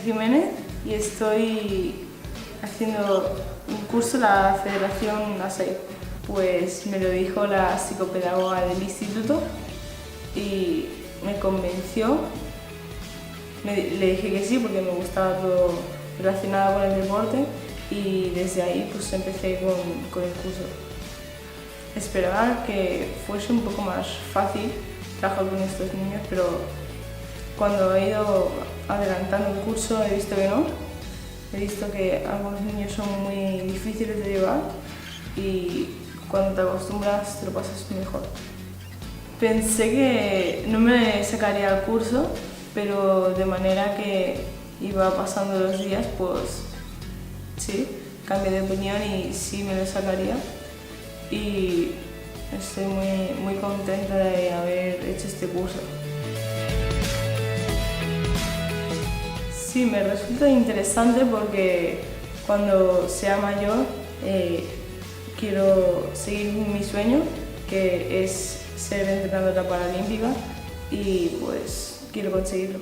Jiménez y estoy haciendo un curso en la Federación ASAI. Pues me lo dijo la psicopedagoga del instituto y me convenció. Le dije que sí porque me gustaba todo relacionado con el deporte y desde ahí pues empecé con el curso. Esperaba que fuese un poco más fácil trabajar con estos niños, pero cuando he ido adelantando el curso he visto que no. He visto que algunos niños son muy difíciles de llevar y cuando te acostumbras te lo pasas mejor. Pensé que no me sacaría el curso, pero de manera que iba pasando los días, pues sí, cambié de opinión y sí me lo sacaría. Y estoy muy contenta de haber hecho este curso. Sí, me resulta interesante porque cuando sea mayor quiero seguir mi sueño, que es ser entrenadora paralímpica, y pues quiero conseguirlo.